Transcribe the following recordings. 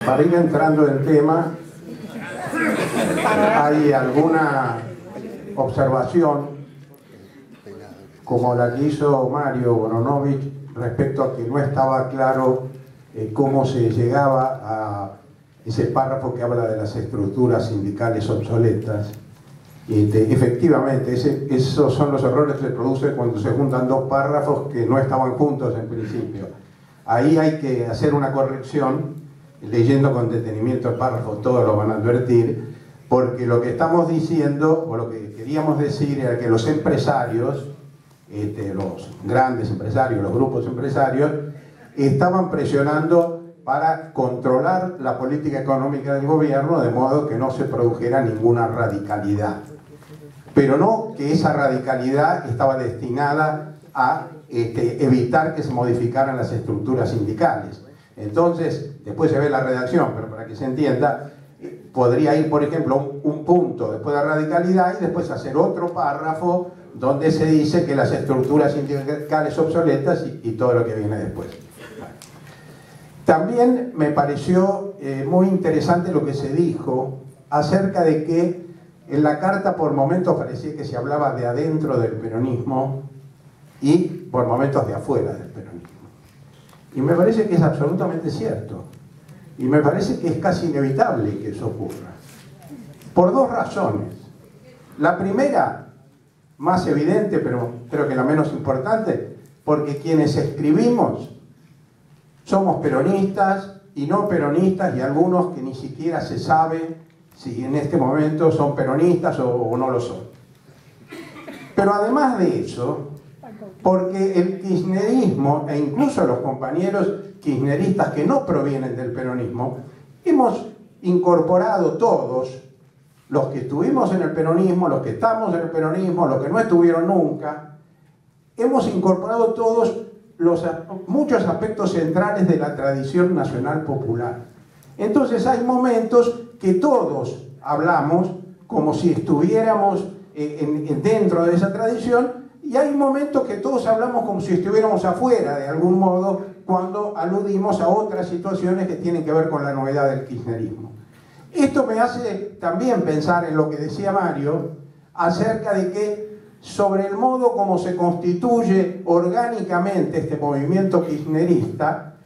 para ir entrando en tema, hay alguna observación como la que hizo Mario Bononovich respecto a que no estaba claro cómo se llegaba a ese párrafo que habla de las estructuras sindicales obsoletas. Efectivamente, esos son los errores que se producen cuando se juntan dos párrafos que no estaban juntos en principio. Ahí hay que hacer una corrección, leyendo con detenimiento el párrafo, todos lo van a advertir, porque lo que estamos diciendo, o lo que queríamos decir, era que los empresarios, los grandes empresarios, los grupos empresarios, estaban presionando para controlar la política económica del gobierno de modo que no se produjera ninguna radicalidad. Pero no que esa radicalidad estaba destinada a evitar que se modificaran las estructuras sindicales. Entonces, después se ve la redacción, pero para que se entienda, podría ir, por ejemplo, un punto después de radicalidad y después hacer otro párrafo donde se dice que las estructuras sindicales obsoletas y todo lo que viene después. También me pareció muy interesante lo que se dijo acerca de que en la carta por momentos parecía que se hablaba de adentro del peronismo y por momentos de afuera del peronismo. Y me parece que es absolutamente cierto. Y me parece que es casi inevitable que eso ocurra. Por dos razones. La primera, más evidente, pero creo que la menos importante, porque quienes escribimos somos peronistas y no peronistas, y algunos que ni siquiera se sabe si en este momento son peronistas o no lo son. Pero además de eso, porque el kirchnerismo, e incluso los compañeros kirchneristas que no provienen del peronismo, hemos incorporado todos, los que estuvimos en el peronismo, los que estamos en el peronismo, los que no estuvieron nunca, hemos incorporado todos muchos aspectos centrales de la tradición nacional popular. Entonces hay momentos que todos hablamos como si estuviéramos dentro de esa tradición, y hay momentos que todos hablamos como si estuviéramos afuera, de algún modo, cuando aludimos a otras situaciones que tienen que ver con la novedad del kirchnerismo. Esto me hace también pensar en lo que decía Mario, acerca de que sobre el modo como se constituye orgánicamente este movimiento kirchnerista,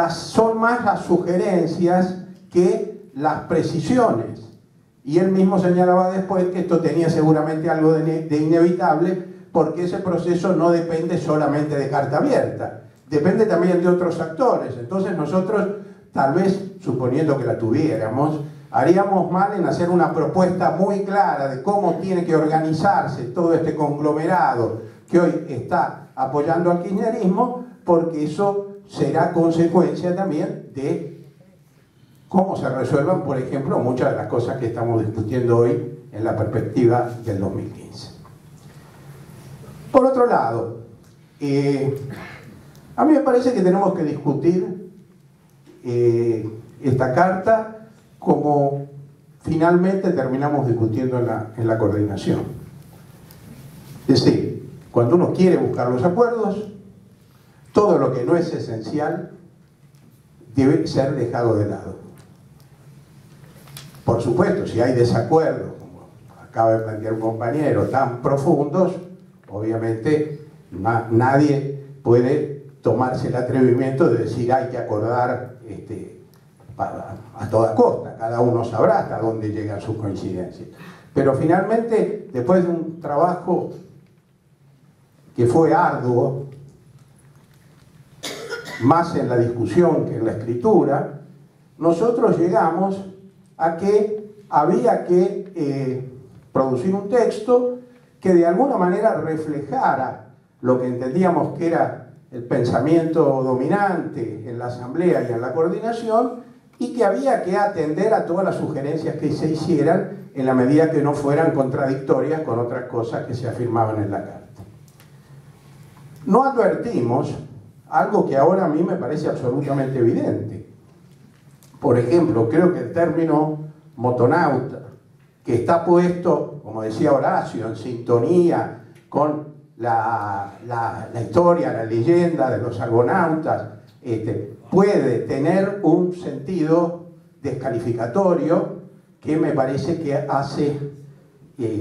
son más las sugerencias que las precisiones. Y él mismo señalaba después que esto tenía seguramente algo de inevitable, porque ese proceso no depende solamente de carta abierta, depende también de otros actores. Entonces nosotros, tal vez, suponiendo que la tuviéramos, haríamos mal en hacer una propuesta muy clara de cómo tiene que organizarse todo este conglomerado que hoy está apoyando al kirchnerismo, porque eso será consecuencia también de cómo se resuelvan, por ejemplo, muchas de las cosas que estamos discutiendo hoy en la perspectiva del 2015. Por otro lado, a mí me parece que tenemos que discutir esta carta como finalmente terminamos discutiendo en la coordinación. Es decir, cuando uno quiere buscar los acuerdos, todo lo que no es esencial debe ser dejado de lado. Por supuesto, si hay desacuerdos, como acaba de plantear un compañero, tan profundos, obviamente nadie puede tomarse el atrevimiento de decir hay que acordar a toda costa, cada uno sabrá hasta dónde llegan sus coincidencias. Pero finalmente, después de un trabajo que fue arduo, más en la discusión que en la escritura, nosotros llegamos a que había que producir un texto que de alguna manera reflejara lo que entendíamos que era el pensamiento dominante en la asamblea y en la coordinación, y que había que atender a todas las sugerencias que se hicieran en la medida que no fueran contradictorias con otras cosas que se afirmaban en la carta. No advertimos algo que ahora a mí me parece absolutamente evidente. Por ejemplo, creo que el término motonauta, que está puesto, como decía Horacio, en sintonía con la historia, la leyenda de los argonautas, puede tener un sentido descalificatorio que me parece que hace,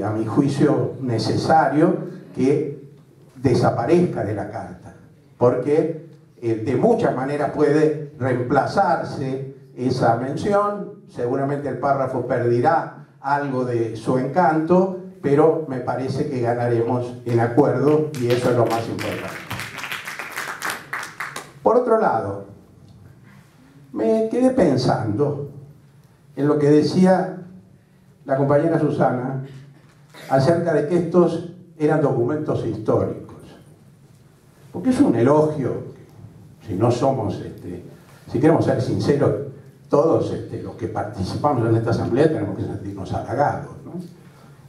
a mi juicio, necesario que desaparezca de la carta, porque de muchas maneras puede reemplazarse esa mención. Seguramente el párrafo perderá algo de su encanto, pero me parece que ganaremos en acuerdo y eso es lo más importante. Por otro lado, me quedé pensando en lo que decía la compañera Susana acerca de que estos eran documentos históricos, porque es un elogio. Si no somos, si queremos ser sinceros, todos los que participamos en esta asamblea tenemos que sentirnos halagados, ¿no?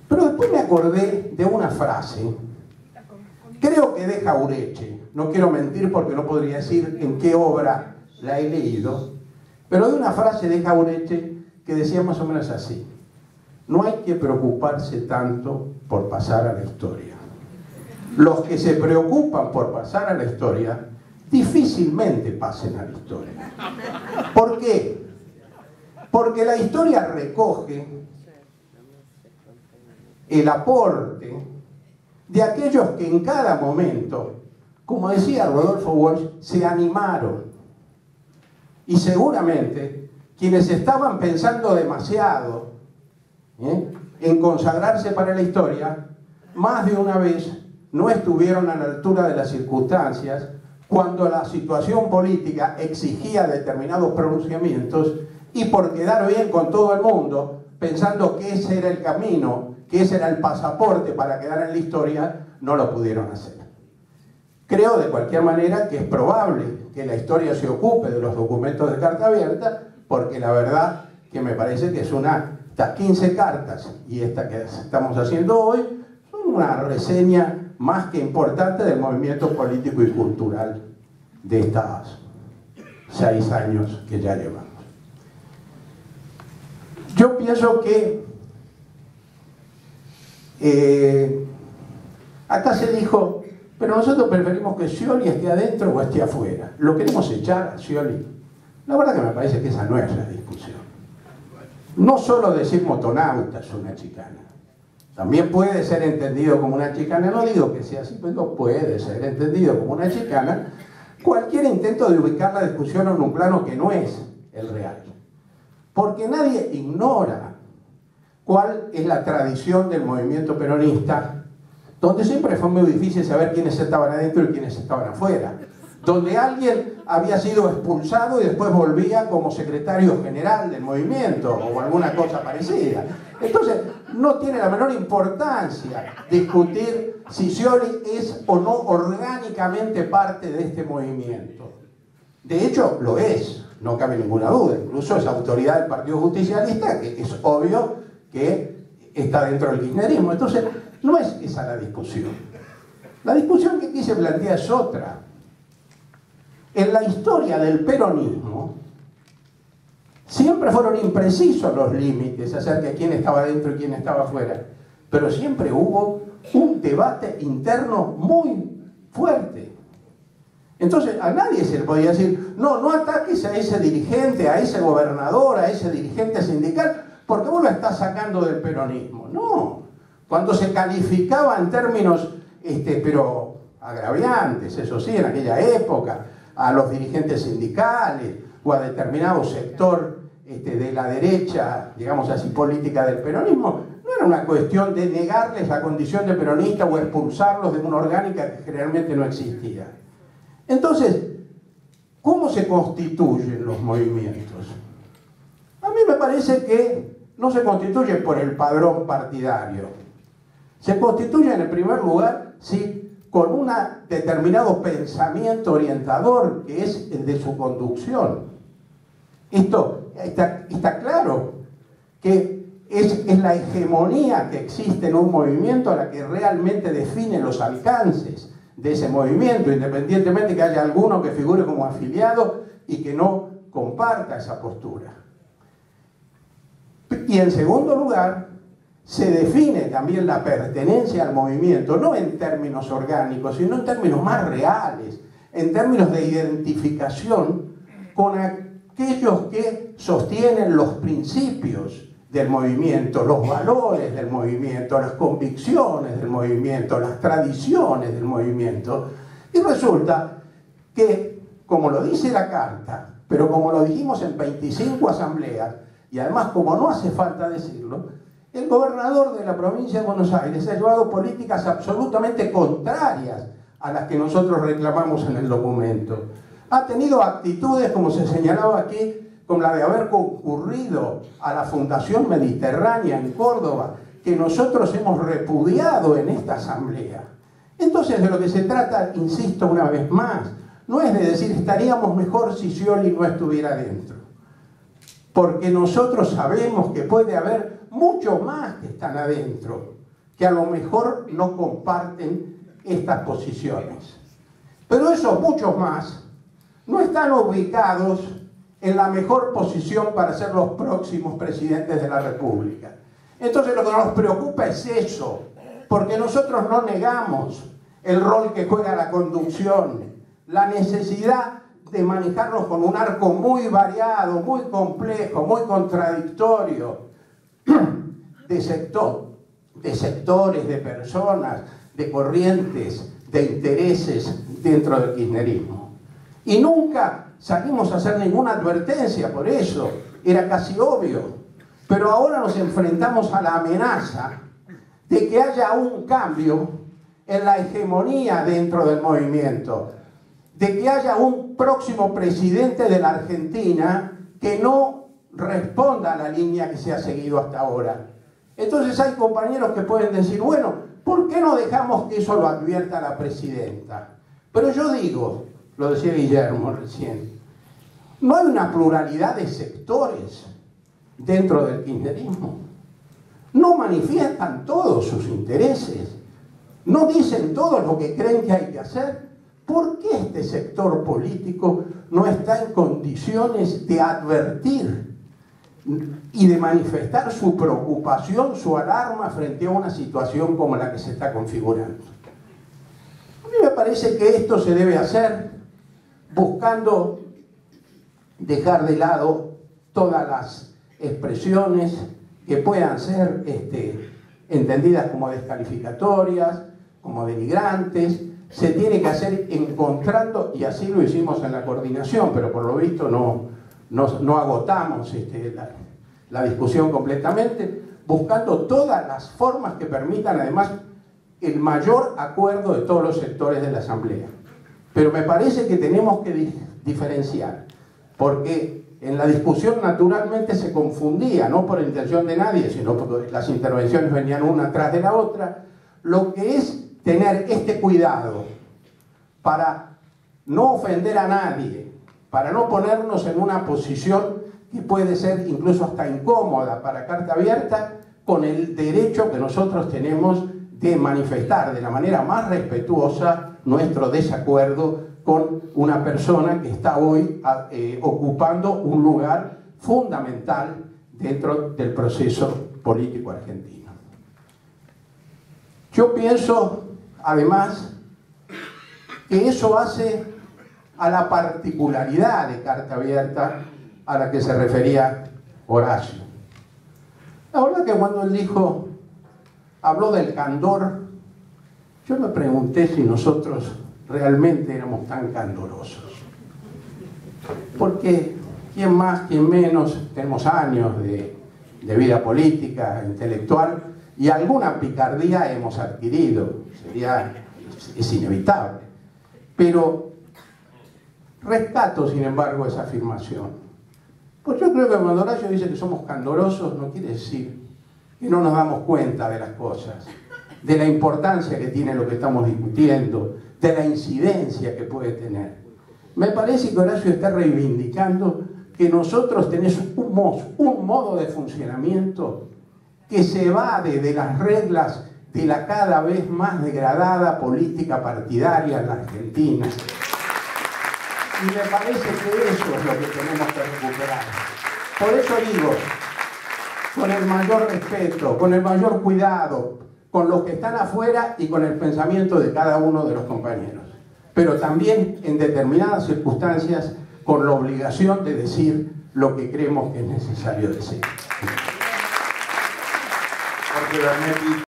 Pero después me acordé de una frase, creo que de Jauretche, no quiero mentir porque no podría decir en qué obra la he leído, pero de una frase de Jauretche que decía más o menos así: no hay que preocuparse tanto por pasar a la historia. Los que se preocupan por pasar a la historia difícilmente pasen a la historia. ¿Por qué? Porque la historia recoge el aporte de aquellos que en cada momento, como decía Rodolfo Walsh, se animaron. Y seguramente quienes estaban pensando demasiado en consagrarse para la historia, más de una vez no estuvieron a la altura de las circunstancias cuando la situación política exigía determinados pronunciamientos, y por quedar bien con todo el mundo, pensando que ese era el camino, que ese era el pasaporte para quedar en la historia, no lo pudieron hacer. Creo de cualquier manera que es probable que la historia se ocupe de los documentos de carta abierta, porque la verdad que me parece que es estas 15 cartas y esta que estamos haciendo hoy son una reseña más que importante del movimiento político y cultural de estos 6 años que ya llevamos. Yo pienso que acá se dijo, pero nosotros preferimos que Scioli esté adentro o esté afuera. ¿Lo queremos echar a Scioli? La verdad que me parece que esa no es la discusión. No solo decir motonauta es una chicana. También puede ser entendido como una chicana, no digo que sea así, pero puede ser entendido como una chicana cualquier intento de ubicar la discusión en un plano que no es el real. Porque nadie ignora cuál es la tradición del movimiento peronista, donde siempre fue muy difícil saber quiénes estaban adentro y quiénes estaban afuera, donde alguien había sido expulsado y después volvía como secretario general del movimiento o alguna cosa parecida. Entonces, no tiene la menor importancia discutir si Scioli es o no orgánicamente parte de este movimiento. De hecho, lo es, no cabe ninguna duda. Incluso es autoridad del Partido Justicialista, que es obvio que está dentro del kirchnerismo. Entonces, no es esa la discusión. La discusión que aquí se plantea es otra. En la historia del peronismo siempre fueron imprecisos los límites acerca de quién estaba dentro y quién estaba afuera, pero siempre hubo un debate interno muy fuerte. Entonces a nadie se le podía decir, no ataques a ese dirigente, a ese gobernador, a ese dirigente sindical, porque vos lo estás sacando del peronismo. No, cuando se calificaba en términos, pero agraviantes, eso sí, en aquella época, a los dirigentes sindicales o a determinado sector de la derecha, digamos así, política del peronismo, no era una cuestión de negarles la condición de peronista o expulsarlos de una orgánica que generalmente no existía. Entonces, ¿cómo se constituyen los movimientos? A mí me parece que no se constituyen por el padrón partidario. Se constituyen en primer lugar, sí, con un determinado pensamiento orientador que es el de su conducción. Esto está claro que es la hegemonía que existe en un movimiento la que realmente define los alcances de ese movimiento, independientemente que haya alguno que figure como afiliado y que no comparta esa postura. Y en segundo lugar, se define también la pertenencia al movimiento, no en términos orgánicos, sino en términos más reales, en términos de identificación con aquellos que sostienen los principios del movimiento, los valores del movimiento, las convicciones del movimiento, las tradiciones del movimiento. Y resulta que, como lo dice la carta, pero como lo dijimos en 25 asambleas, y además como no hace falta decirlo, el gobernador de la provincia de Buenos Aires ha llevado políticas absolutamente contrarias a las que nosotros reclamamos en el documento. Ha tenido actitudes, como se señalaba aquí, como la de haber concurrido a la Fundación Mediterránea en Córdoba, que nosotros hemos repudiado en esta asamblea. Entonces, de lo que se trata, insisto una vez más, no es de decir estaríamos mejor si Scioli no estuviera dentro, porque nosotros sabemos que puede haber muchos más que están adentro, que a lo mejor no comparten estas posiciones. Pero esos muchos más no están ubicados en la mejor posición para ser los próximos presidentes de la República. Entonces lo que nos preocupa es eso, porque nosotros no negamos el rol que juega la conducción, la necesidad de manejarnos con un arco muy variado, muy complejo, muy contradictorio, de sectores, de personas, de corrientes, de intereses dentro del kirchnerismo. Y nunca salimos a hacer ninguna advertencia por eso, era casi obvio. Pero ahora nos enfrentamos a la amenaza de que haya un cambio en la hegemonía dentro del movimiento, de que haya un próximo presidente de la Argentina que no responda a la línea que se ha seguido hasta ahora. Entonces hay compañeros que pueden decir, bueno, ¿por qué no dejamos que eso lo advierta la presidenta? Pero yo digo, lo decía Guillermo recién, no hay una pluralidad de sectores dentro del kirchnerismo. No manifiestan todos sus intereses, no dicen todo lo que creen que hay que hacer. ¿Por qué este sector político no está en condiciones de advertir y de manifestar su preocupación, su alarma frente a una situación como la que se está configurando? A mí me parece que esto se debe hacer buscando dejar de lado todas las expresiones que puedan ser entendidas como descalificatorias, como denigrantes. Se tiene que hacer encontrando, y así lo hicimos en la coordinación, pero por lo visto no agotamos la discusión completamente, buscando todas las formas que permitan además el mayor acuerdo de todos los sectores de la Asamblea. Pero me parece que tenemos que diferenciar, porque en la discusión naturalmente se confundía, no por intención de nadie, sino porque las intervenciones venían una tras de la otra, lo que es tener este cuidado para no ofender a nadie, para no ponernos en una posición que puede ser incluso hasta incómoda para Carta Abierta, con el derecho que nosotros tenemos de manifestar de la manera más respetuosa nuestro desacuerdo con una persona que está hoy ocupando un lugar fundamental dentro del proceso político argentino. Yo pienso, además, que eso hace a la particularidad de Carta Abierta a la que se refería Horacio. La verdad que cuando él habló del candor, yo me pregunté si nosotros realmente éramos tan candorosos. Porque quién más, quién menos, tenemos años de vida política, intelectual, y alguna picardía hemos adquirido, es inevitable. Pero rescato, sin embargo, esa afirmación. Pues yo creo que cuando Horacio dice que somos candorosos, no quiere decir que no nos damos cuenta de las cosas, de la importancia que tiene lo que estamos discutiendo, de la incidencia que puede tener. Me parece que Horacio está reivindicando que nosotros tenemos un modo de funcionamiento que se evade de las reglas de la cada vez más degradada política partidaria en la Argentina. Y me parece que eso es lo que tenemos que recuperar. Por eso digo, con el mayor respeto, con el mayor cuidado, con los que están afuera y con el pensamiento de cada uno de los compañeros. Pero también en determinadas circunstancias con la obligación de decir lo que creemos que es necesario decir. Jorge Bernetti.